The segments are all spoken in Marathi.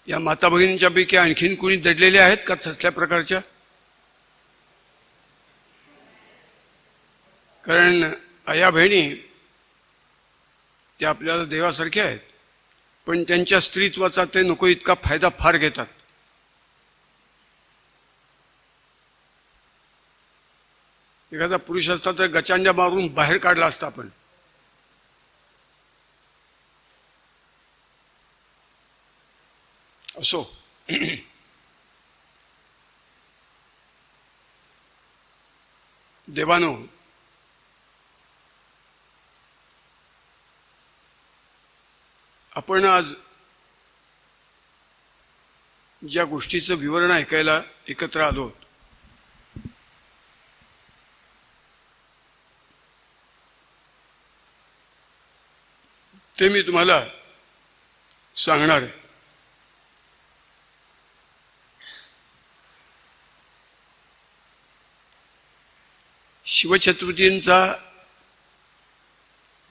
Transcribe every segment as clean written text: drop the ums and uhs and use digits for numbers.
या माता भगिनींच्या पैकी आणखीन कोणी दडलेले आहेत का तसल्या प्रकारच्या? कारण आया बहिणी त्या आपल्याला देवासारख्या आहेत, पण त्यांच्या स्त्रीत्वाचा ते नको इतका फायदा फार घेतात. एखादा पुरुष असता तर गचांड्या मारून बाहेर काढला असता आपण. असो, देवानो, आपण आज ज्या गोष्टीचं विवरण ऐकायला एकत्र आलो ते मी तुम्हाला सांगणार आहे. शिवछत्रपतींचा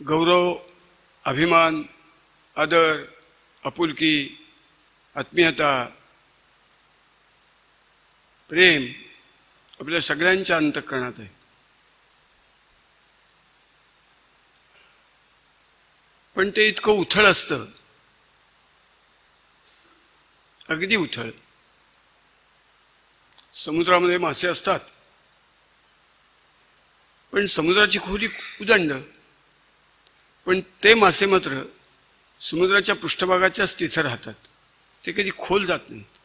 गौरव, अभिमान, आदर, आपुलकी, आत्मीयता, प्रेम आपल्या सगळ्यांच्या अंतःकरणात आहे. पण ते इतकं उथळ असतं, अगदी उथळ. समुद्रामध्ये मासे असतात, पण समुद्राची खोली उदंड, पण ते मासे मात्र समुद्राच्या पृष्ठभागाच्याच तिथे राहतात, ते कधी खोल जात नाहीत.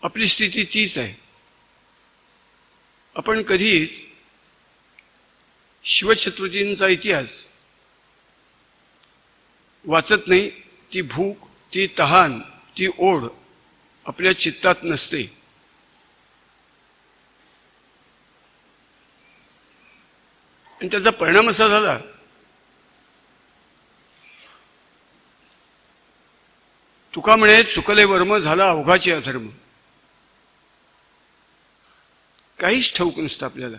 आपली स्थिती तीच आहे. आपण कधीच शिवछत्रपतींचा इतिहास वाचत नाही. ती भूक, ती तहान, ती ओढ आपल्या चित्तात नसते. आणि त्याचा परिणाम असा झाला तुका म्हणे चुकले वर्म झाला अवघाचे अधर्म. काहीच ठाऊक नसतं आपल्याला.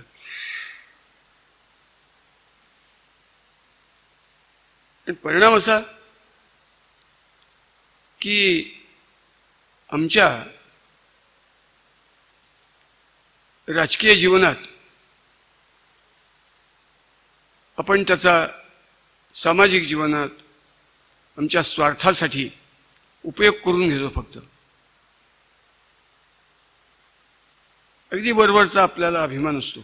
आणि परिणाम असा की आमच्या राजकीय जीवनात आपण त्याचा सामाजिक जीवनात आमच्या स्वार्थासाठी उपयोग करून घेतो. फक्त अगदी वरवरचा आपल्याला अभिमान असतो.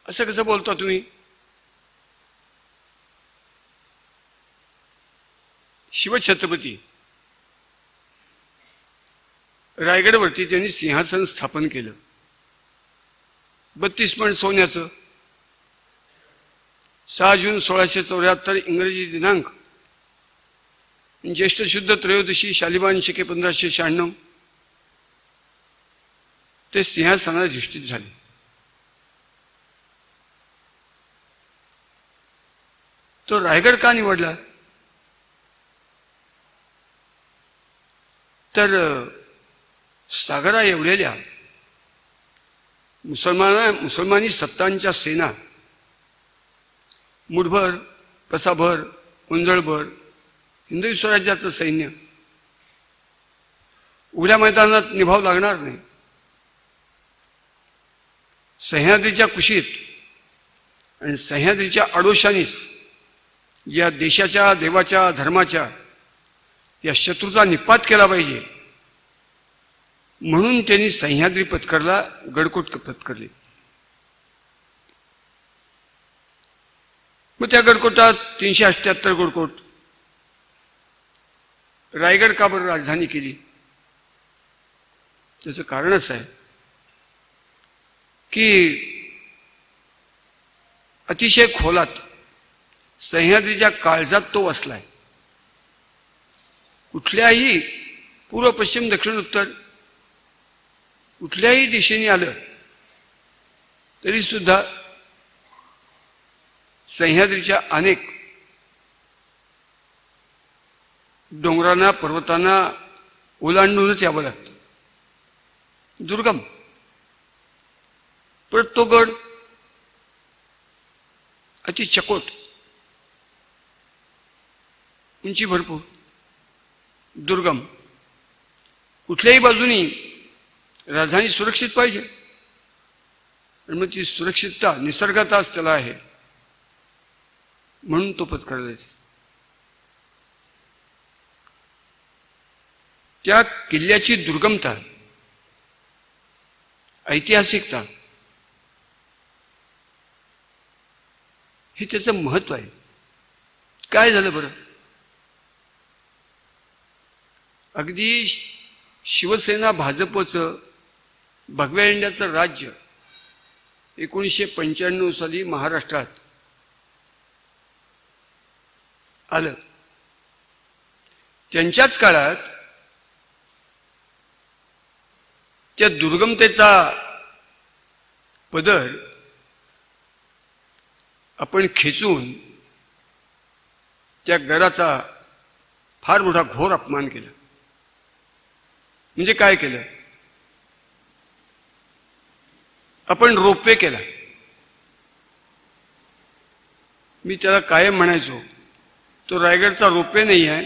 असं कसं बोलता तुम्ही? शिवछत्रपती रायगडवरती त्यांनी सिंहासन स्थापन केलं. 32 मण सोन्याचं. 6 जून 1674 इंग्रजी दिनांक, ज्येष्ठ शुद्ध त्रयोदशी शालिवान शके 1596 ते सिंहासनाधिष्ठित झाले. तो रायगड का निवडला? तर सागरा एवढ्या मुसलमानी सत्तांच्या सेना मुठभर, पसाभर, उंजळभर हिंदवी स्वराज्याचं सैन्य उघड्या मैदानात निभाव लागणार नाही. सह्याद्रीच्या कुशीत आणि सह्याद्रीच्या आडोशानीच या देशाच्या, देवाच्या, धर्माच्या या शत्रूचा निपात केला पाहिजे म्हणून त्यांनी सह्याद्री पत्करला, गडकोट पत्करले. मग त्या गडकोटात 378 गडकोट. रायगड का बरं राजधानी केली? त्याचं कारण असं आहे की अतिशय खोलात सह्याद्रीच्या काळजात तो वसलाय. कुठल्याही पूर्व, पश्चिम, दक्षिण, उत्तर कुठल्याही दिशेने आलं तरी सुद्धा सह्याद्रीच्या अनेक डोंगरांना, पर्वतांना ओलांडूनच यावं लागतं. दुर्गम. परत तो गड अति चकोट उंची भरपूर, दुर्गम, कुठल्याही बाजूनी राजधानी सुरक्षित पाहिजे. आणि मग ती सुरक्षितता निसर्गातच त्याला आहे, म्हणून तो पत्करला येते. त्या किल्ल्याची दुर्गमता, ऐतिहासिकता, हे त्याचं महत्व आहे. काय झालं बरं, अगदी शिवसेना भाजपचं भगव्या इंडियाचं राज्य 1995 साली महाराष्ट्रात आलं. त्यांच्याच काळात त्या दुर्गमतेचा पदर आपण खेचून त्या गडाचा फार मोठा घोर अपमान केला. म्हणजे काय केलं, आपण रोपवे केला. मी त्याला कायम म्हणायचो, तो रायगडचा रोपवे नाही आहे,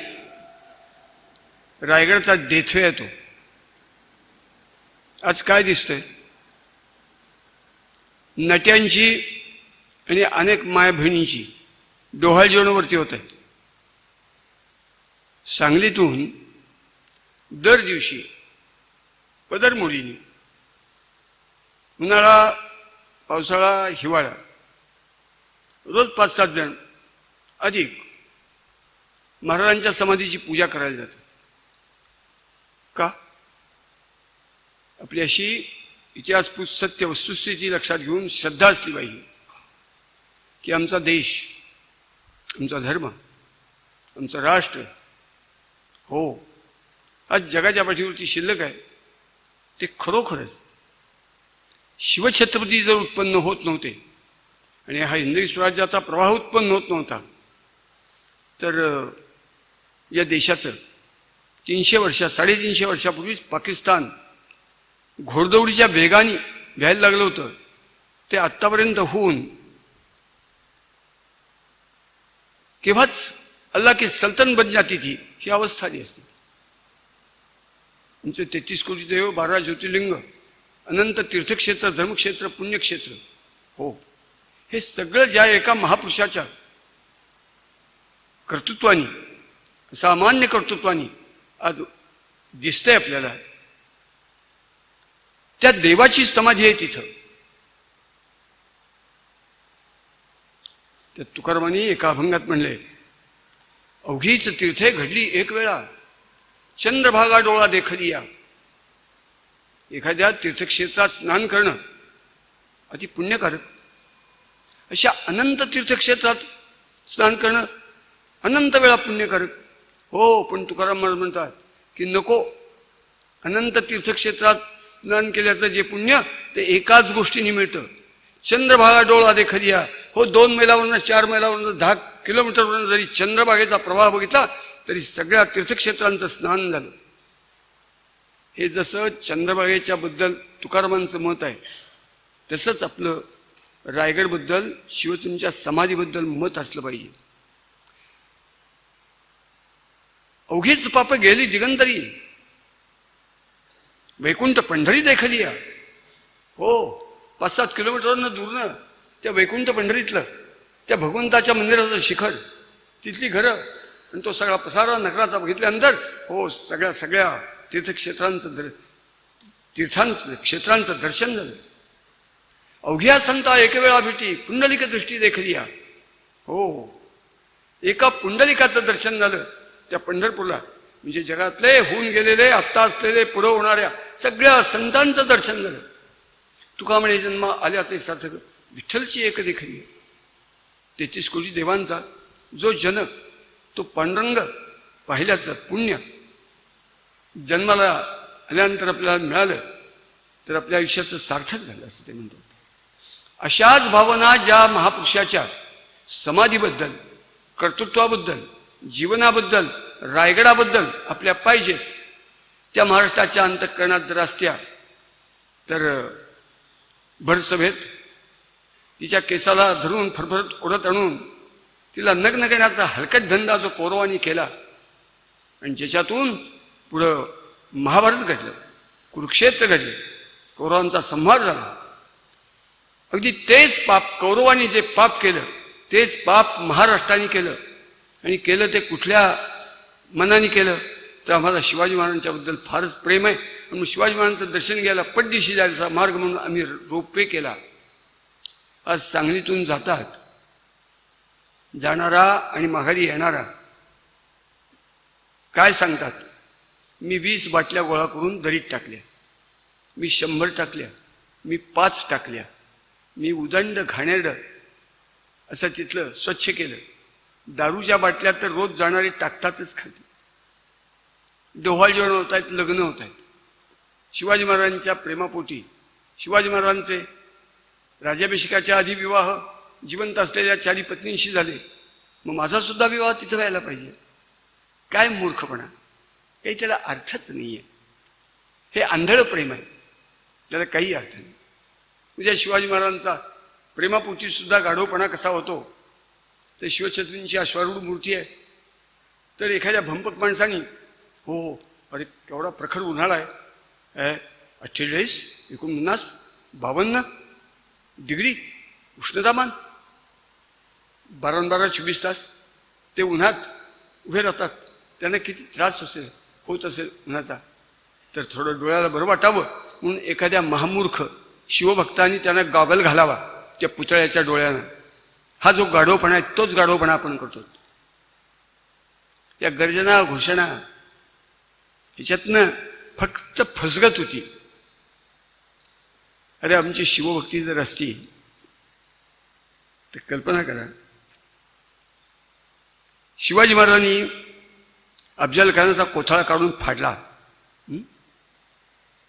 रायगडचा डेथवे आहे तो. आज काय दिसतंय, नट्यांची आणि अनेक माय बहिणींची डोहाळजेवणावरती होत आहे. सांगलीतून दर दिवशी पदरमोडीने, उन्हाळा, पावसाळा, हिवाळा, रोज 5-7 जण अधिक महाराजांच्या समाधीची पूजा करायला जातात. का? आपली अशी इतिहासपूत सत्य वस्तुस्थिती लक्षात घेऊन श्रद्धा असली पाहिजे की आमचा देश, आमचा धर्म, आमचं राष्ट्र हो आज जगाच्या पाठीवरती शिल्लक आहे. ते खरोखरच शिवछत्रपती जर उत्पन्न होत नव्हते आणि हा हिंदवी स्वराज्याचा प्रवाह उत्पन्न होत नव्हता, तर या देशाचं 300 वर्ष, 350 वर्षापूर्वीच पाकिस्तान घोडदौडीच्या वेगाने व्हायला लागलं होतं. ते आत्तापर्यंत होऊन केव्हाच अल्लाह की सल्तन बन जाती थी ही अवस्था आली असते. तुमचे 33 कोटी देव, 12 ज्योतिर्लिंग, अनंत तीर्थक्षेत्र, धर्मक्षेत्र, पुण्यक्षेत्र, हो हे सगळं ज्या एका महापुरुषाच्या कर्तृत्वाने, सामान्य कर्तृत्वाने आज दिसतंय आपल्याला, त्या देवाची समाधी आहे तिथं. त्या तुकारामांनी एका अभंगात म्हणले, अवघीच तीर्थे घडली एक वेळा, चंद्रभागा डोळा देखलिया. एखाद्या तीर्थक्षेत्रात स्नान करणं अति पुण्यकारक. अशा अनंत तीर्थक्षेत्रात स्नान करणं अनंत वेळा पुण्यकारक. हो, पण तुकाराम महाराज म्हणतात की नको, अनंत तीर्थक्षेत्रात स्नान केल्याचं जे पुण्य ते एकाच गोष्टीने मिळतं, चंद्रभागा डोळा देखलिया. हो, 2 मैलावरनं, 4 मैलावरनं, 10 किलोमीटरवरून जरी चंद्रभागेचा प्रवाह बघितला तरी सगळ्या तीर्थक्षेत्रांचं स्नान झालं. हे जसं चंद्रभागेच्या बद्दल तुकारामांचं मत आहे, तसंच आपलं रायगडबद्दल, शिवजींच्या समाधीबद्दल मत असलं पाहिजे. अवघीच पाप गेली दिगंतरी, वैकुंठ पंढरी देखलिया. हो, 5-7 किलोमीटरवरनं दूरनं त्या वैकुंठ पंढरीतलं, त्या भगवंताच्या मंदिराचं शिखर, तिथली घरं आणि तो सगळा पसारा नगराचा बघितल्यानंतर हो सगळ्या तीर्थक्षेत्रांचं, क्षेत्रांचं दर्शन झालं. अवघ्या संता एक वेळा भेटी, पुंडलिक दृष्टी देखलिया. हो, एका पुंडलिकाचं दर्शन झालं त्या पंढरपूरला. म्हणजे जगातले होऊन गेलेले, आत्ता असलेले, पुढं होणाऱ्या सगळ्या संतांचं दर्शन झालं. तुका म्हणे जन्म आल्याचे सार्थक, विठ्ठलची एक देखली. 33 कोटी देवांचा जो जनक, तो पांडुरंग पाहिल्याचं पुण्य जन्माला आल्यानंतर आपल्याला मिळालं तर आपल्या आयुष्याचं सार्थक झालं असं ते म्हणतात. अशाच भावना ज्या महापुरुषाच्या समाधीबद्दल, कर्तृत्वाबद्दल, जीवनाबद्दल, रायगडाबद्दल आपल्या पाहिजेत, त्या महाराष्ट्राच्या अंतःकरणात जर असत्या तर भरसभेत तिच्या केसाला धरून फरफरत ओढत आणून तिला नग्न करण्याचा हलकट धंदा जो कौरवांनी केला आणि ज्याच्यातून पुढं महाभारत घडलं, कुरुक्षेत्र घडले, कौरवांचा संहार झाला. अगदी तेच पाप कौरवांनी जे पाप केलं तेच पाप महाराष्ट्राने केलं. आणि केलं ते कुठल्या मनाने केलं तर आम्हाला शिवाजी महाराजांच्याबद्दल फारच प्रेम आहे म्हणून शिवाजी महाराजांचं दर्शन घ्यायला पटदिशी जायचा मार्ग म्हणून आम्ही रोपवे केला. आज सांगलीतून जातात जाणारा आणि माघारी येणारा काय सांगतात, मी 20 बाटल्या गोळा करून दरीत टाकल्या, मी 100 टाकल्या, मी 5 टाकल्या, मी उदंड घाणेरडं असं तिथलं स्वच्छ केलं. दारूच्या बाटल्या तर रोज जाणारे टाकतातच खाली. डोहाळ जेवण होत आहेत, लग्न होत आहेत. शिवाजी महाराजांच्या प्रेमापोटी शिवाजी महाराजांचे राज्याभिषेकाच्या आधी विवाह जिवंत असलेल्या 4 पत्नींशी झाले. मग माझा सुद्धा विवाह तिथं व्हायला पाहिजे. काय मूर्खपणा, काही त्याला अर्थच नाही आहे. हे आंधळं प्रेम आहे, त्याला काही अर्थ नाही. म्हणजे शिवाजी महाराजांचा प्रेमापोटी सुद्धा गाढवपणा कसा होतो तर शिवछत्रींची अश्वारूढ मूर्ती आहे तर एखाद्या भंपक माणसाने हो अरे केवढा प्रखर उन्हाळा आहे, 48 49 52 डिग्री उष्णतामान, 12 24 तास ते उन्हात उभे राहतात. त्यांना किती त्रास असेल होत असेल उन्हाचा. तर थोडं डोळ्याला बरं वाटावं म्हणून एखाद्या महामूर्ख शिवभक्तांनी त्यांना गॉगल घालावा त्या पुतळ्याच्या डोळ्यानं. हा जो गाढवपणा आहे तोच गाढवपणा आपण करतो. या गर्जना घोषणा ह्याच्यातनं फक्त फसगत होती. अरे आमची शिवभक्ती जर असती तर कल्पना करा, शिवाजी महाराजांनी अफजल खानाचा कोथळा काढून फाडला,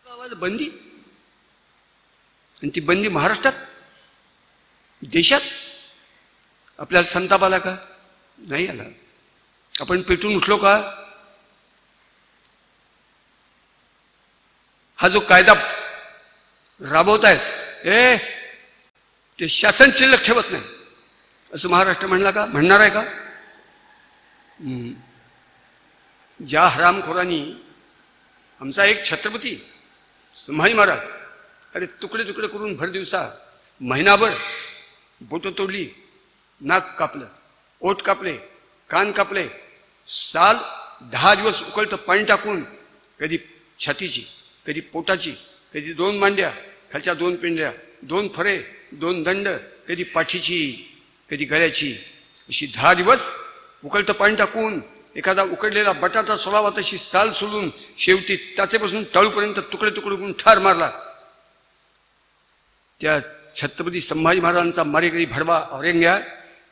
गावाला बंदी, आणि ती बंदी महाराष्ट्रात देशात. आपल्याला संताप आला का? नाही आला. आपण पेटून उठलो का? हा जो कायदा राबवत आहेत ते शासन शिल्लक ठेवत नाही असं महाराष्ट्र म्हणला का? म्हणणार आहे का? ज्या हरामखोरांनी आमचा एक छत्रपती संभाजी महाराज अरे तुकडे तुकडे करून भर दिवसा महिनाभर बोटं तोडली, नाक कापलं, ओठ कापले, कान कापले, साल 10 दिवस उकळतं पाणी टाकून कधी छातीची, कधी पोटाची, कधी 2 मांड्या, खालच्या 2 पिंढऱ्या, 2 फरे, 2 दंड, कधी पाठीची, कधी गळ्याची, अशी 10 दिवस उकळतं पाणी टाकून एखादा उकडलेला बटाटा सोलावा तशी साल सोडून शेवटी टाचेपासून टाळूपर्यंत तुकडे तुकडे करून ठार मारला. त्या छत्रपती संभाजी महाराजांचा मारेकरी भडवा औरंग्या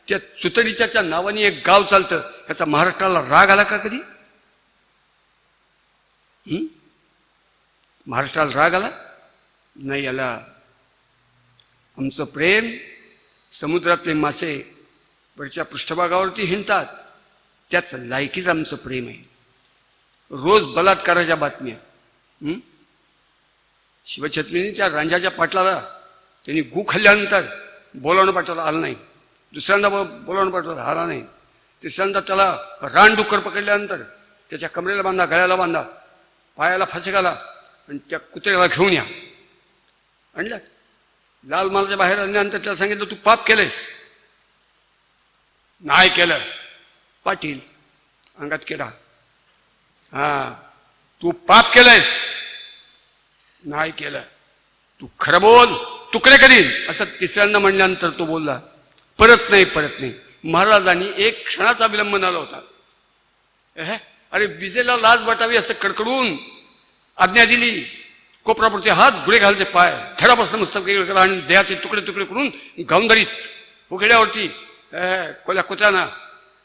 त्या चुतडीच्या नावाने एक गाव चालतं, याचा महाराष्ट्राला राग आला का कधी? महाराष्ट्राला राग आला नाही आला. आमचं प्रेम समुद्रातले मासे वरच्या पृष्ठभागावरती हिंडतात त्याच लायकीच आमचं प्रेम आहे. रोज बलात्काराच्या बातम्या. शिवछत्रींच्या रांजाच्या पाटलाला त्यांनी गू खाल्ल्यानंतर बोलावणं पाठवलं आलं नाही, दुसऱ्यांदा बोलावणं पाठवलं आला नाही, तिसऱ्यांदा त्याला रानडुक्कर पकडल्यानंतर त्याच्या कमरेला बांधा, गळ्याला बांधा, पायाला फासे घाला आणि त्या कुत्र्याला घेऊन या. आणलं लाल मालाच्या बाहेर आणल्यानंतर त्याला सांगितलं तू पाप केलंयस. नाही केलं. पाटील अंगात केडा. तू पाप केलंयस. नाही केलं. तू खरं बोल, तुकडे करीन असं तिसऱ्यांदा म्हणल्यानंतर तो बोलला परत नाही, परत नाही. महाराजांनी एक क्षणाचा विलंब झाला होता. अरे विजेला लाज वाटावी असं कडकडून आज्ञा दिली. कोपरापुरचे हात, गुढे घालचे पाय, थरापासून मस्तक वेगळं करा आणि देहाचे तुकडे तुकडे करून गावंदरीत उघड्यावरती कोल्या कुत्र्यांना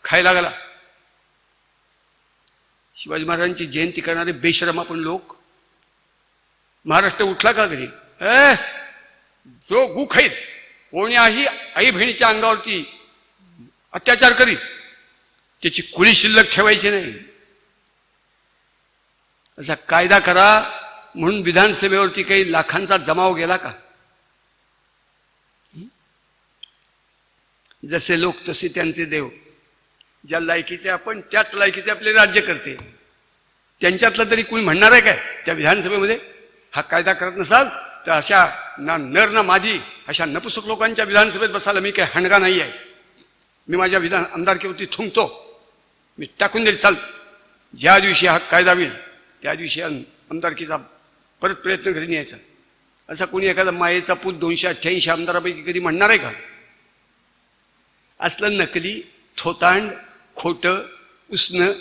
खायला गेला. शिवाजी महाराजांची जयंती करणारे बेशरम आपण लोक. महाराष्ट्र उठला का कधी? जो गु खाईत कोण्याही आई बहिणीच्या अंगावरती अत्याचार करीत त्याची कुळी शिल्लक ठेवायची नाही असा कायदा करा म्हणून विधानसभेवरती काही लाखांचा जमाव गेला का? जसे लोक तसे त्यांचे देव. ज्या लायकीचे आपण त्याच लायकीचे आपले राज्य करते. त्यांच्यातलं तरी कोणी म्हणणार आहे काय त्या विधानसभेमध्ये हा कायदा करत नसाल तर अशा ना नर ना मादी अशा नपुसक लोकांच्या विधानसभेत बसायला मी काही हणगा नाही आहे. मी माझ्या आमदारकीवरती थुंकतो. मी टाकून देईल. चाल ज्या दिवशी हा कायदा होईल त्या दिवशी आमदारकीचा परत प्रयत्न घरी न्यायचा. असा कोणी एखादा मायेचा पूत 288 आमदारापैकी कधी म्हणणार आहे का? असलं नकली थोतांड खोटं उसणं.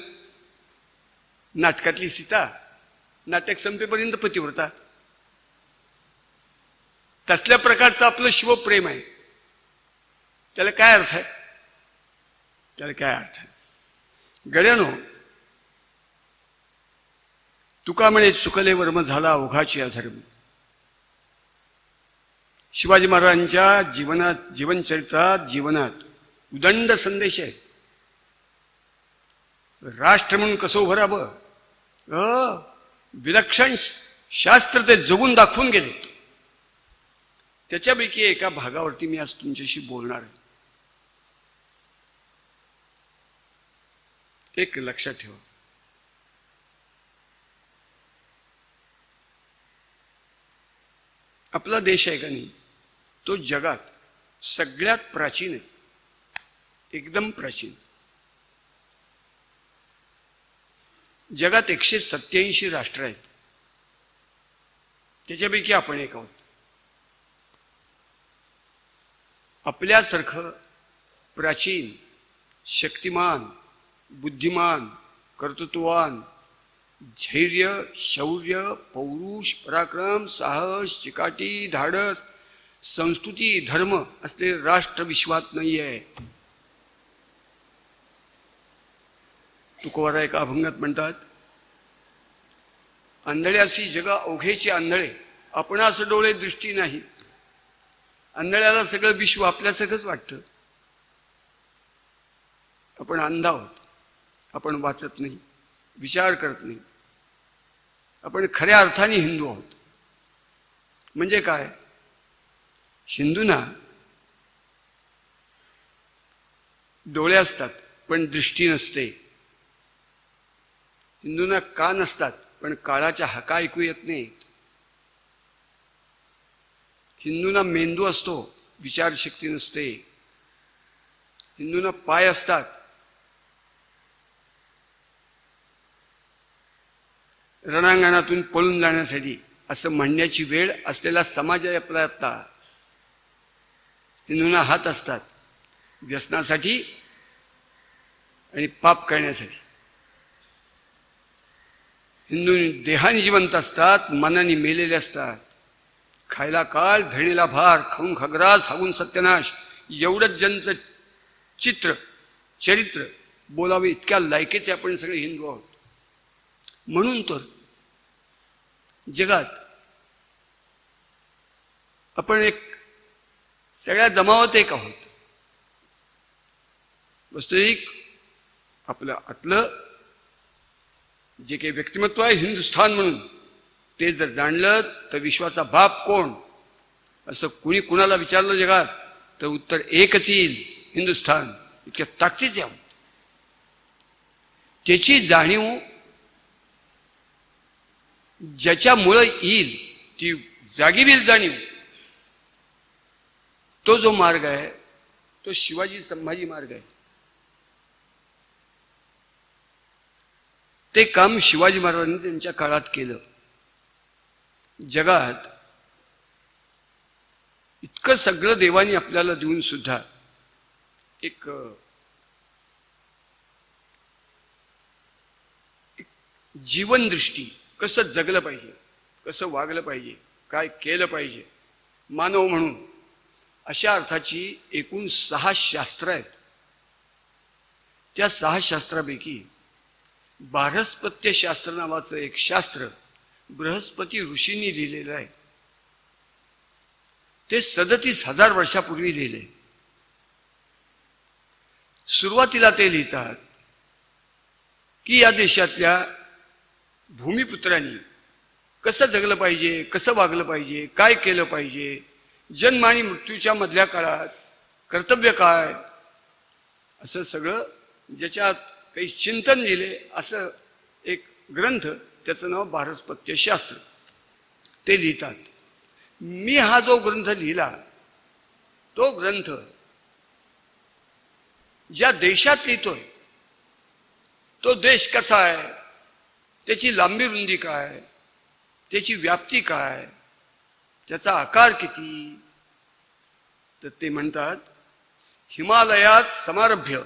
नाटकातली सीता नाटक संपेपर्यंत पतिव्रता. तसल्या प्रकारचं आपलं शिवप्रेम आहे. त्याला काय अर्थ आहे? त्याला काय अर्थ आहे? गड्यानो, तुका म्हणे चुकले वर्म झाला ओघाची अधर्म. शिवाजी महाराजांच्या जीवनचरित्रात जीवनात उदंड संदेश आहे. राष्ट्र म्हणून कसं उभं राहावं, विलक्षण शास्त्र ते जगून दाखवून गेले. त्याच्यापैकी एका भागावरती मी आज तुमच्याशी बोलणार आहे. एक लक्षात ठेवा, आपला देश आहे का नाही तो जगात सगळ्यात प्राचीन आहे. एकदम प्राचीन. जगात 187 राष्ट्र आहेत. त्याच्यापैकी आपण एक आहोत. आपल्यासारखं प्राचीन, शक्तिमान, बुद्धिमान, कर्तृत्ववान, धैर्य, शौर्य, पौरुष, पराक्रम, साहस, चिकाटी, धाडस, संस्कृती, धर्म असलेले राष्ट्र विश्वात नाही आहे. तुकोबारा एका अभंगात म्हणतात, आंधळ्यासी जगा ओघेचे आंधळे, आपणास डोळे दृष्टी नाही. आंधळ्याला सगळं विश्व आपल्यासारखंच वाटतं. आपण अंध आहोत. आपण वाचत नाही, विचार करत नाही. आपण खऱ्या अर्थाने हिंदू आहोत. म्हणजे काय? हिंदूंना डोळे असतात पण दृष्टी नसते. हिंदूंना कान असतात पण काळाच्या हाका ऐकू येत नाहीत. हिंदूंना मेंदू असतो, विचारशक्ती नसते. हिंदूंना पाय असतात, रणांगणातून पळून जाण्यासाठी असं म्हणण्याची वेळ असलेला समाज आहे आपला आता. हिंदूंना हात असतात व्यसनासाठी आणि पाप करण्यासाठी. हिंदू देहाने जिवंत असतात, मनाने मेलेले असतात. खायला काळ, धरणीला भार, खाऊन खग्रास, हागून सत्यानाश, एवढंच ज्यांचं चरित्र बोलावे इतक्या लायकीचे आपण सगळे हिंदू आहोत. म्हणून तर जगात आपण एक सगळ्या जमावात एक आहोत. वास्तविक आपलं आतलं जे काही व्यक्तिमत्व आहे हिंदुस्थान म्हणून, ते जर जाणलं तर विश्वाचा बाप कोण असं कुणी कुणाला विचारलं जगात तर उत्तर एकच येईल, हिंदुस्थान. इतक्या ताकदीचे आहोत. त्याची जाणीव ज्याच्यामुळं येईल ती जागीवील जाणीव. तो जो मार्ग आहे तो शिवाजी संभाजी मार्ग आहे. ते काम शिवाजी महाराजांनी त्यांच्या काळात केलं. जगात इतकं सगळं देवानी आपल्याला देऊन सुद्धा एक जीवनदृष्टी, कसं जगलं पाहिजे, कसं वागलं पाहिजे, काय केलं पाहिजे मानव म्हणून, अशा अर्थाची एकूण 6 शास्त्र आहेत. त्या 6 शास्त्रापैकी बारहस्पत्य शास्त्र नावाचं एक शास्त्र बृहस्पती ऋषींनी लिहिलेलं आहे. ते 37,000 वर्षापूर्वी लिहिले. सुरुवातीला ते लिहितात की या देशातल्या भूमिपुत्रांनी कसं जगलं पाहिजे, कसं वागलं पाहिजे, काय केलं पाहिजे, जन्म आणि मृत्यूच्या मधल्या काळात कर्तव्य काय, असं सगळं ज्याच्यात काही चिंतन लिहिले असं एक ग्रंथ, त्याचं नाव बारहस्पत्य शास्त्र, ते लिहितात. मी हा जो ग्रंथ लिहिला तो ग्रंथ ज्या देशात लिहितोय तो देश कसा आहे, त्याची लांबी रुंदी काय, त्याची व्याप्ती काय, त्याचा आकार किती, तर ते म्हणतात हिमालयात समारभ्य,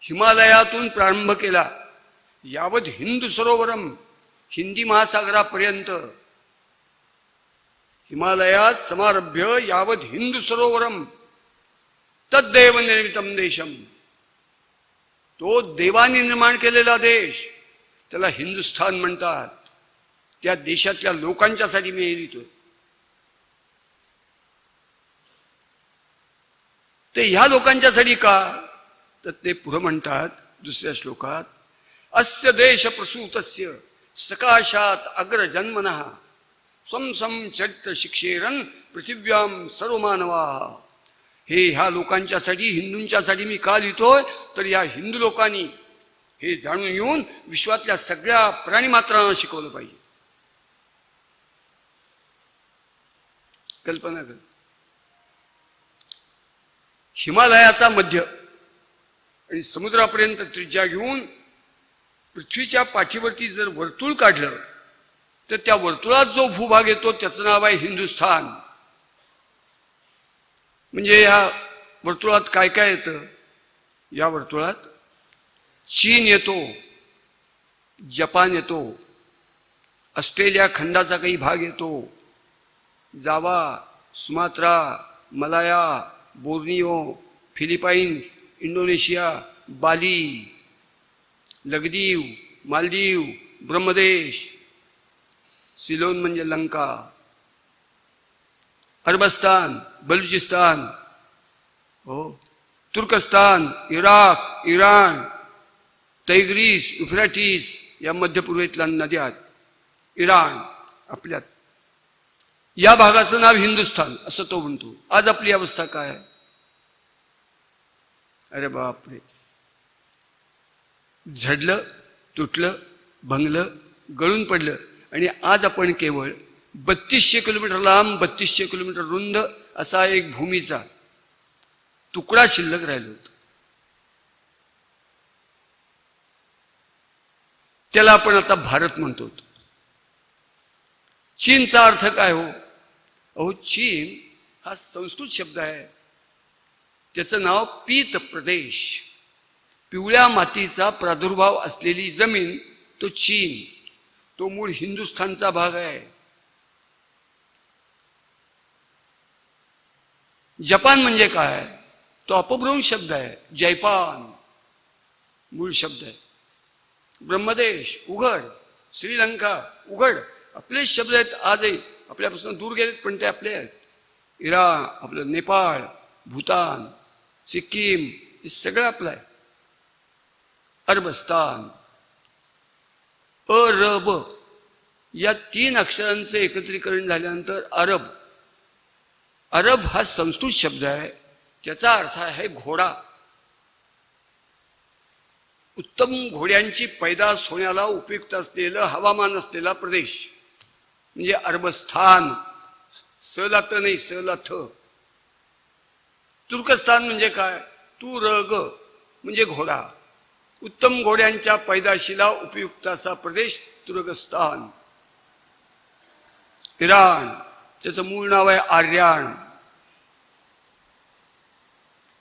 हिमालयातून प्रारंभ केला, यावत हिंदू सरोवरम, हिंदी महासागरापर्यंत, हिमालयात समारभ्य यावत हिंदू सरोवरम तद्देव निर्मितम देशम, तो देवाने निर्माण केलेला देश, त्याला हिंदुस्थान म्हणतात. त्या देशातल्या लोकांच्यासाठी मी हे लिहितोय. ते ह्या लोकांच्यासाठी का, तर ते पुढे म्हणतात दुसऱ्या श्लोकात, अस्य देश प्रसूतस्य सकाशात अग्रजन्मनः स्वं स्वं चरित्र शिक्षेरन पृथिव्याम सर्व मानवा. हे ह्या लोकांच्यासाठी, हिंदूंच्यासाठी मी का लिहितोय, तर या हिंदू लोकांनी हे जाणून येऊन विश्वातल्या सगळ्या प्राणीमात्रांना शिकवलं पाहिजे. कल्पना कर, हिमालयाचा मध्य आणि समुद्रापर्यंत त्रिज्या घेऊन पृथ्वीच्या पाठीवरती जर वर्तुळ काढलं तर त्या वर्तुळात जो भूभाग येतो त्याचं नाव आहे हिंदुस्थान. म्हणजे या वर्तुळात काय काय येतं, या वर्तुळात चीन येतो, जपान येतो, ऑस्ट्रेलिया खंडाचा काही भाग येतो, Java, Sumatra, Malaya, Borneo, Philippines, Indonesia, Bali, Lakshadweep, Maldives, Brahmadesh, Ceylon म्हणजे लंका, अरबस्तान, बलुचिस्तान, हो, तुर्कस्तान, इराक, इराण, तैग्रीस, युफ्राटीस या मध्य पूर्वेतल्या नद्या, इराण आपल्यात, या भागाचं नाव हिंदुस्थान असं तो म्हणतो. आज आपली अवस्था काय आहे, अरे बापरे, झडलं, तुटलं, भंगलं, गळून पडलं. आणि आज आपण केवळ 3200 किलोमीटर लांब, 3200 किलोमीटर रुंद असा एक भूमीचा तुकडा शिल्लक राहिलो होतो. त्याला आपण आता भारत म्हणतो. चीनचा अर्थ काय हो, अहो चीन हा संस्कृत शब्द आहे, त्याचं नाव पीत प्रदेश, पिवळ्या मातीचा प्रादुर्भाव असलेली जमीन, तो चीन, तो मूळ हिंदुस्थानचा भाग आहे. जपान म्हणजे काय, तो अपभ्रंश शब्द आहे, जैपान मूळ शब्द आहे. ब्रह्मदेश उघड, श्रीलंका उघड, आपलेच शब्द आहेत. आजही आपल्यापासून दूर गेलेत पण ते आपले आहेत. इराण, आपलं नेपाळ, भूतान, सिक्कीम, हे सगळं आपलं आहे. अरबस्तान, अरब या 3 अक्षरांचे एकत्रीकरण झाल्यानंतर अरब. अरब हा संस्कृत शब्द आहे, त्याचा अर्थ आहे घोडा. उत्तम घोड्यांची पैदास होण्याला उपयुक्त असलेलं हवामान असलेला प्रदेश म्हणजे अरबस्थान. सलात नाही, सलाथ. तुर्कस्तान म्हणजे काय, तुरग म्हणजे घोडा. उत्तम घोड्यांच्या पैदाशीला उपयुक्त असा प्रदेश तुर्कस्तान. इराण, त्याचं मूळ नाव आहे आर्याण.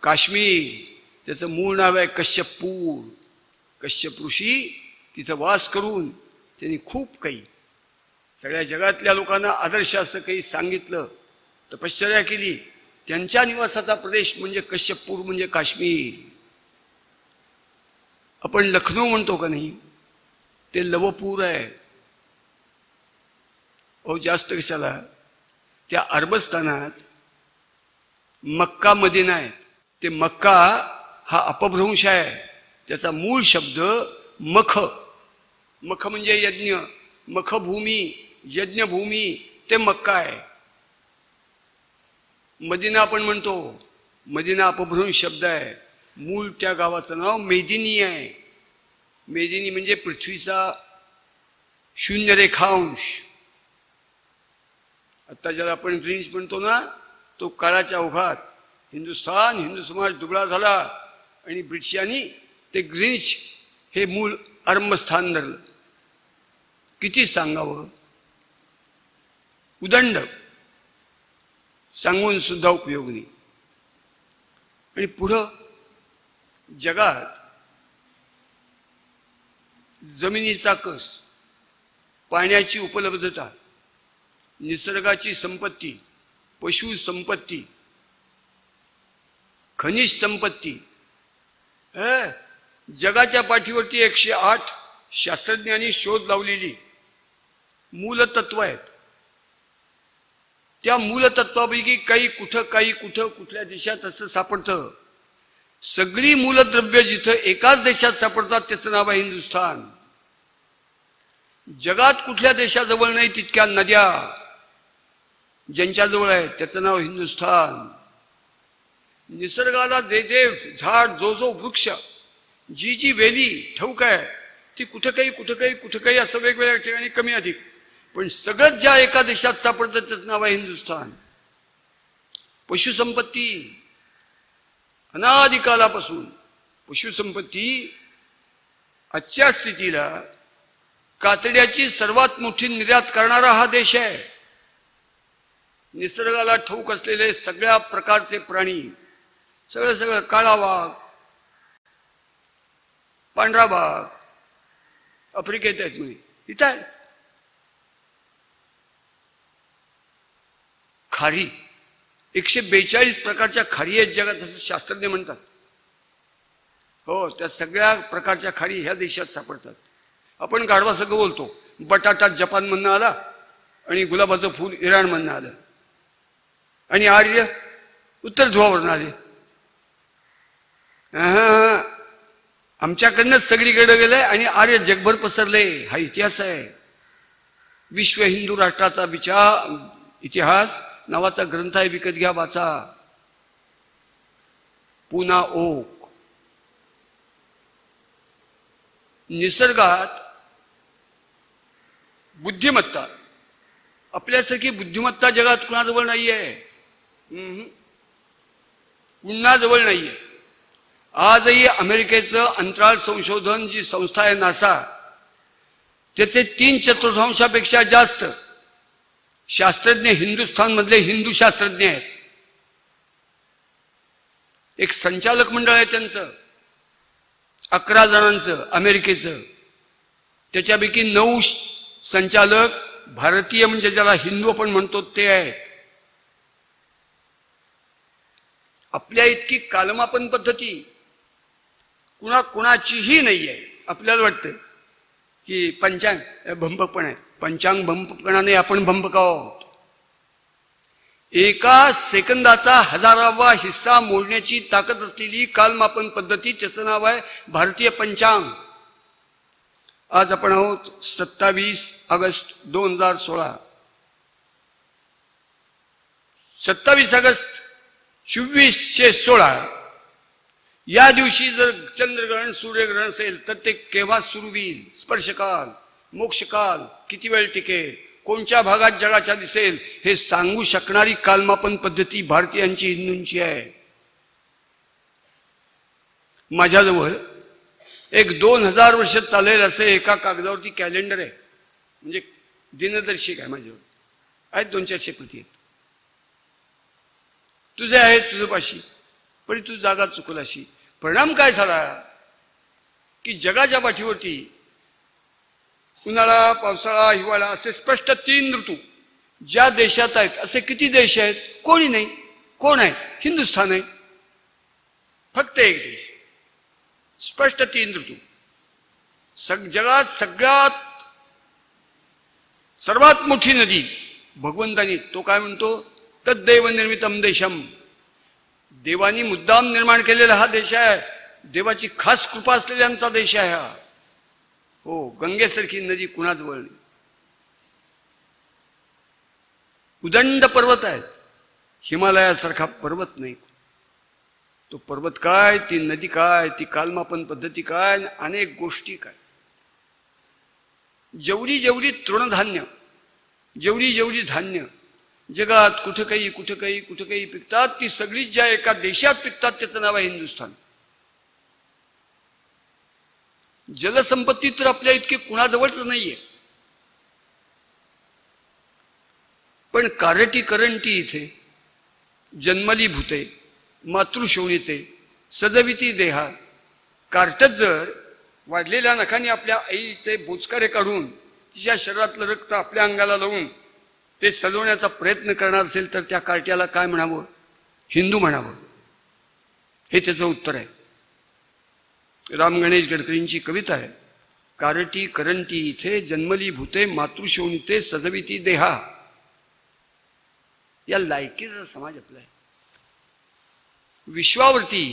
काश्मीर, त्याचं मूळ नाव आहे कश्यपूर. कश्यप ऋषी तिथं वास करून त्यांनी खूप काही सगळ्या जगातल्या लोकांना आदर्श असं काही सांगितलं, तपश्चर्या केली. त्यांच्या निवासाचा प्रदेश म्हणजे कश्यपूर म्हणजे काश्मीर. आपण लखनौ म्हणतो का नाही, ते लवपूर आहे. अहो जास्त कशाला, त्या अरबस्थानात मक्का मदिना आहेत. ते मक्का हा अपभ्रंश आहे, त्याचा मूळ शब्द मख. मख म्हणजे यज्ञ, मखभूमी, यज्ञभूमी, ते मक्का आहे. मदिना आपण म्हणतो, मदिना अपभ्रंश शब्द आहे. मूळ त्या गावाचं नाव मेदिनी आहे. मेदिनी म्हणजे पृथ्वीचा शून्य रेखांश. आता ज्याला आपण ग्रीनिच म्हणतो ना, तो काळाच्या ओघात हिंदू समाज दुबळा झाला आणि ब्रिटिशांनी ते ग्रीनिच हे मूळ आरंभस्थान धरलं. किती सांगावं, उदंड सांगून सुद्धा उपयोग नाही. आणि पुढं जगात जमिनीचा कस, पाण्याची उपलब्धता, निसर्गाची संपत्ती, पशु संपत्ती, खनिज संपत्ती, जगाच्या पाठीवरती 108 शास्त्रज्ञांनी शोध लावलेली मूलतत्व आहेत. त्या मूलतत्वापैकी काही कुठं कुठल्या देशात असं सापडतं. सगळी मूलद्रव्य जिथं एकाच देशात सापडतात त्याचं नाव आहे हिंदुस्थान. जगात कुठल्या देशाजवळ नाही तितक्या नद्या ज्यांच्याजवळ आहेत त्याचं नाव हिंदुस्थान. निसर्गाला जे जे झाड, जो वृक्ष, जी वेली ठाऊक आहे ती कुठं काही असं वेगवेगळ्या ठिकाणी कमी अधिक, पण सगळंच ज्या एका देशात सापडतं त्याचं नाव आहे हिंदुस्थान. पशुसंपत्ती अनादिकालापासून, पशुसंपत्ती आजच्या स्थितीला कातड्याची सर्वात मोठी निर्यात करणारा हा देश आहे. निसर्गाला ठाऊक असलेले सगळ्या प्रकारचे प्राणी, सगळं काळा वाघ, पांढरा वाघ आफ्रिकेत आहेत, म्हणजे इथं आहेत. खारी 142 प्रकारच्या खारी आहेत जगात असं शास्त्रज्ञ म्हणतात. हो, त्या सगळ्या प्रकारच्या खारी ह्या देशात सापडतात. आपण गाढवा सगळं बोलतो. बटाटा जपान मधनं आला आणि गुलाबाचं फूल इराण मधनं आलं आणि आर्य उत्तर ध्रुवावरून आले. आमच्याकडनंच सगळीकडे गेलंय आणि आर्य जगभर पसरले. हा इतिहास आहे. विश्व हिंदू राष्ट्राचा इतिहास नावाचा ग्रंथ आहे, विकत घ्या, वाचा. पुना ओक. निसर्गात बुद्धिमत्ता, आपल्यासारखी बुद्धिमत्ता जगात कुणाजवळ नाहीये, कुणाजवळ नाहीये. आजही अमेरिकेचं अंतराळ संशोधन जी संस्था आहे नासा, त्याचे 3/4 जास्त शास्त्रज्ञ हिंदुस्थान मधले हिंदू शास्त्रज्ञ आहेत. एक संचालक मंडळ आहे त्यांचं 11 जणांचं अमेरिकेचं. त्याच्यापैकी 9 संचालक भारतीय, म्हणजे ज्याला हिंदू आपण म्हणतो ते आहेत. आपल्या इतकी कालमापन पद्धती कुणाचीही नाही आहे. आपल्याला वाटतं की पंचांग भंपकपण आहे. पंचांग भंपकपणाने आपण भंपक आहोत. एका सेकंदाचा 1000वा हिस्सा मोजण्याची ताकद असलेली कालमापन पद्धती, त्याचं नाव आहे भारतीय पंचांग. आज आपण आहोत 27 ऑगस्ट 2016. 27 ऑगस्ट 2416 या दिवशी जर चंद्रग्रहण सूर्यग्रहण असेल तर ते केव्हा सुरू होईल, स्पर्शकाल, मोक्षकाल किती वेळ टिकेल, कोणत्या भागात जगाच्या दिसेल, हे सांगू शकणारी कालमापन पद्धती भारतीयांची, हिंदूंची आहे. माझ्याजवळ एक 2000 वर्ष चालेल असं एका कागदावरती कॅलेंडर आहे, म्हणजे दिनदर्शिक आहे. माझ्याजवळ आहेत 200-400 प्रती आहेत. तुझे आहेत तुझं पाशी, पण तू जागा चुकलाशी. परिणाम काय झाला की जगाच्या पाठीवरती उन्हाळा, पावसाळा, हिवाळा असे स्पष्ट 3 ऋतू ज्या देशात आहेत, असे किती देश आहेत? कोणी नाही. कोण आहे? हिंदुस्थान आहे. फक्त एक देश, स्पष्ट 3 ऋतू. जगात सर्वात मोठी नदी भगवंतानी, तो काय म्हणतो, तद्दैव निर्मितम देशम. देवानी मुद्दाम निर्माण केलेला हा देश आहे. देवाची खास कृपा असलेल्यांचा देश आहे हा. हो, गंगेसारखी नदी कुणाजवळ नाही. उदंड पर्वत आहेत, हिमालयासारखा पर्वत नाही. तो पर्वत काय, ती नदी काय, ती कालमापन पद्धती काय, अनेक गोष्टी काय. जेवढी जेवढी तृणधान्य, जेवढी जेवढी धान्य जगात कुठं काही पिकतात, ती सगळीच ज्या एका देशात पिकतात त्याचं नाव आहे हिंदुस्थान. जलसंपत्ती तर आपल्या इतके कुणाजवळच नाहीये, पण कारटी करंटी इथे जन्मली भूते मातृशोणिते सजविती देहा. कार्टच जर वाढलेल्या नखांनी आपल्या आईचे बोचकारे काढून तिच्या शरीरातलं रक्त आपल्या अंगाला लावून ते सजवण्याचा प्रयत्न करणार असेल तर त्या कार्ट्याला काय म्हणावं? हिंदू म्हणावं. हे त्याचं उत्तर आहे. राम गणेश गडकरींची कविता आहे, कारटी करंटी इथे जन्मली भूते मातृशोणिते सजविती देहा. या लायकीचा समाज आपला आहे. विश्वावरती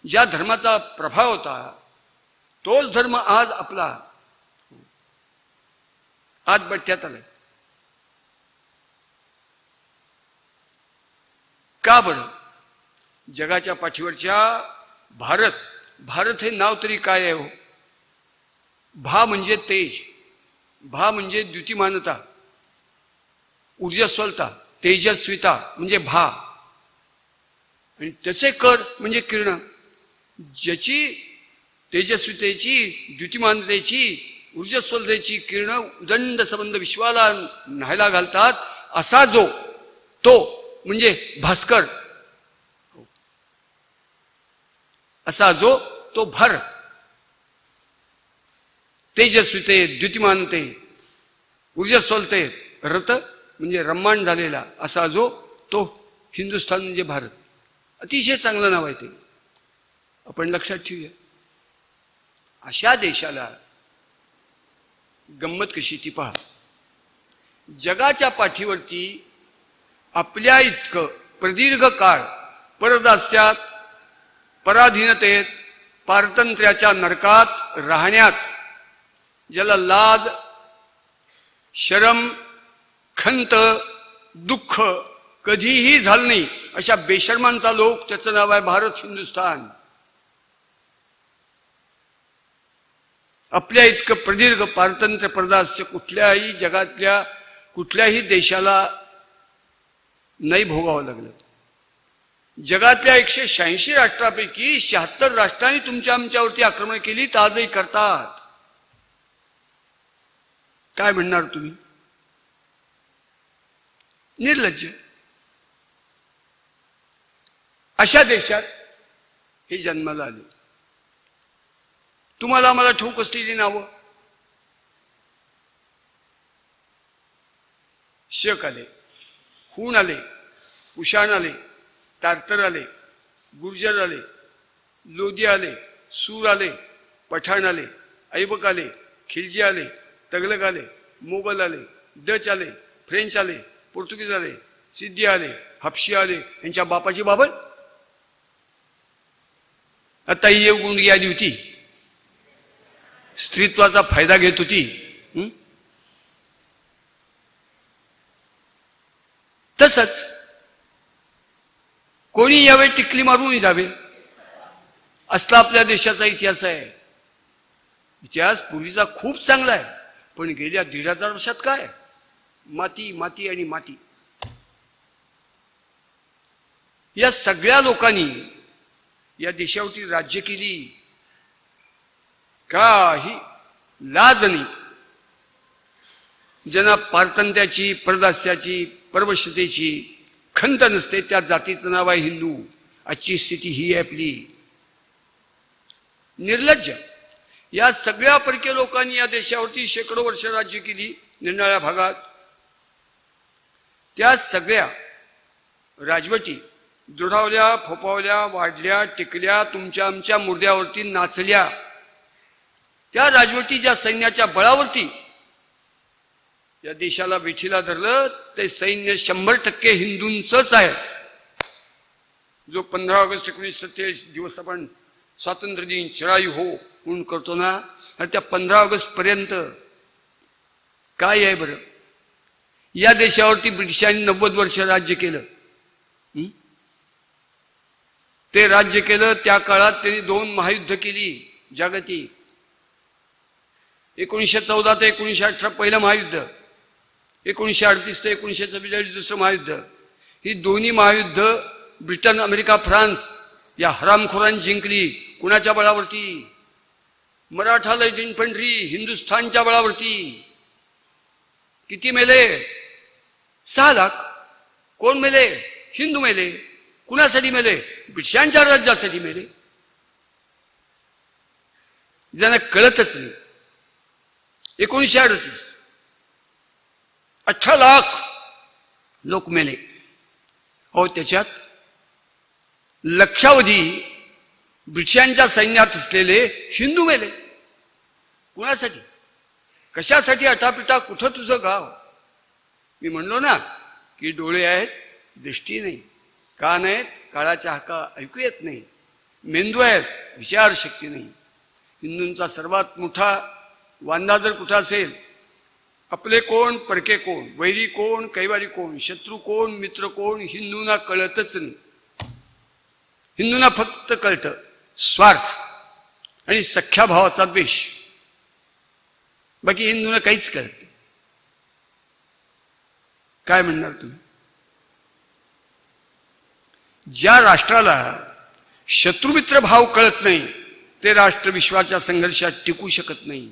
ज्या धर्माचा प्रभाव होता तोच धर्म आज आपला आज बट्ट्यात आलाय. का बरं? जगाच्या पाठीवरच्या भारत हे नाव तरी काय आहे हो? भा म्हणजे तेज, भा म्हणजे द्युतिमानता, ऊर्जस्वलता, तेजस्विता म्हणजे भा, आणि त्याचे कर म्हणजे किरण. ज्याची तेजस्वितेची, द्युतिमानतेची, ऊर्जस्वलतेची किरण उदंड संबंध विश्वाला न्हायला घालतात, असा जो तो म्हणजे भास्कर, असा जो तो भारत. तेजस्विते, द्युतिमानते, ऊर्जस्वलते, रत म्हणजे रम्माण झालेला असा जो तो हिंदुस्थान म्हणजे भारत. अतिशय चांगलं नाव आहे ते, आपण लक्षात ठेवूया. अशा देशाला गंमत कशी ती पहा. जगाच्या पाठीवरती आपल्या इतकं प्रदीर्घ काळ परदास्यात, पराधीनतेत, पारतंत्र्याच्या नरकात राहण्यात ज्याला लाज, शरम, खंत, दुःख कधीही झालं नाही, अशा बेशर्मांचा लोक, त्याचं नाव आहे भारत हिंदुस्थान. आपल्या इतकं प्रदीर्घ पारतंत्र्य परदास्य कुठल्याही जगातल्या कुठल्याही देशाला नाही भोगावं लागलं. जगातल्या 186 राष्ट्रापैकी 76 राष्ट्रांनी तुमच्या आमच्यावरती आक्रमण केली, तर आजही करतात. काय म्हणणार तुम्ही? निर्लज्ज. अशा देशात हे जन्माला आले. तुम्हाला आम्हाला ठाऊक असलेली नावं: शक आले, हूण आले, कुशाण आले, तारतर आले, गुर्जर आले, लोधी आले, सूर आले, पठाण आले, ऐबक आले, खिलजी आले, तगलक आले, मोगल आले, डच आले, फ्रेंच आले, पोर्तुगीज आले, सिद्धी आले, हपशी आले. यांच्या बापाची बाबत आता ही गुंडगी आली होती, स्त्रीत्वाचा फायदा घेत होती. तसंच कोणी यावेळी टिकली मारून जावे असला आपल्या देशाचा इतिहास आहे. इतिहास पूर्वीचा खूप चांगला आहे, पण गेल्या 1500 वर्षात काय? माती माती आणि माती. या सगळ्या लोकांनी या देशावरती राज्य केली, काही लाज नाही. ज्यांना पारतंत्र्याची, परदास्याची, परवश्यतेची खंत नसते, त्या जातीचं नाव आहे हिंदू. आजची स्थिती ही आहे आपली. निर्लज्ज. या सगळ्या परकीय लोकांनी या देशावरती शेकडो वर्ष राज्य केली निरनिराळ्या भागात. त्या सगळ्या राजवटी दृढावल्या, फोपावल्या, वाढल्या, टिकल्या, तुमच्या आमच्या मुर्द्यावरती नाचल्या. त्या राजवटीच्या सैन्याच्या बळावरती या देशाला वेठीला धरलं. ते सैन्य 100% हिंदूंचंच आहे. जो 15 ऑगस्ट 1947 दिवस आपण स्वातंत्र्य दिन चिरायू हो म्हणून करतो ना, आणि त्या 15 ऑगस्ट पर्यंत काय आहे बरं? या देशावरती ब्रिटिशांनी 90 वर्ष राज्य केलं. ते राज्य केलं. त्या काळात त्यांनी 2 महायुद्ध केली जागतिक. 1914 ते 1918 पहिलं महायुद्ध, 1938 ते 1944 दुसरं महायुद्ध. ही दोन्ही महायुद्ध ब्रिटन, अमेरिका, फ्रान्स या हरामखोरांनी जिंकली. कुणाच्या बळावरती? मराठा लाईट इन्फंट्री हिंदुस्थानच्या बळावरती. किती मेले? 6 लाख. कोण मेले? हिंदू मेले. कुणासाठी मेले? ब्रिटिशांच्या राज्यासाठी मेले. ज्यांना कळतच नाही. 1938 18 लाख लोक मेले. हो, त्याच्यात लक्षावधी ब्रिटिशांच्या सैन्यात असलेले हिंदू मेले. कुणासाठी? कशासाठी? अटापिटा. कुठं तुझं गाव? मी म्हणलो ना की डोळे आहेत, दृष्टी नाही. कान आहेत, काळाच्या हाका ऐकू येत नाही. मेंदू आहेत, विचारशक्ती नाही. हिंदूंचा सर्वात मोठा वांदा जर कुठं असेल, आपले कोण, परके कोण, वैरी कोण, कैवारी कोण, शत्रू कोण, मित्र कोण, हिंदूंना कळतच नाही. हिंदूंना फक्त कळतं स्वार्थ आणि सख्या भावाचा द्वेष. बाकी हिंदूंना काहीच कळत नाही. काय म्हणणार तुम्ही? ज्या राष्ट्राला शत्रुमित्र भाव कळत नाही ते राष्ट्र विश्वाच्या संघर्षात टिकू शकत नाही.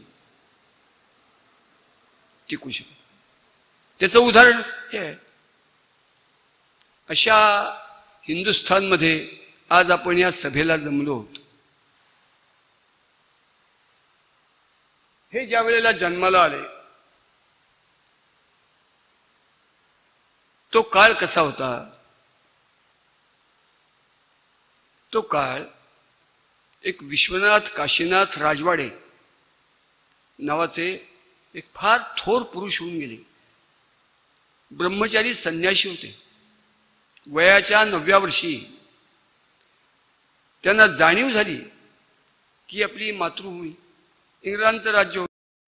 टिकू शकत. त्याचं उदाहरण हे आहे. अशा हिंदुस्थानमध्ये आज आपण या सभेला जमलो होतो. हे ज्या वेळेला जन्माला आले तो काळ कसा होता? तो काळ एक विश्वनाथ काशीनाथ राजवाडे नावाचे एक फार थोर पुरुष होऊन गेले. ब्रह्मचारी संन्यासी होते. वयाच्या 9व्या वर्षी त्यांना जाणीव झाली की आपली मातृभूमी इंग्रजांचं राज्य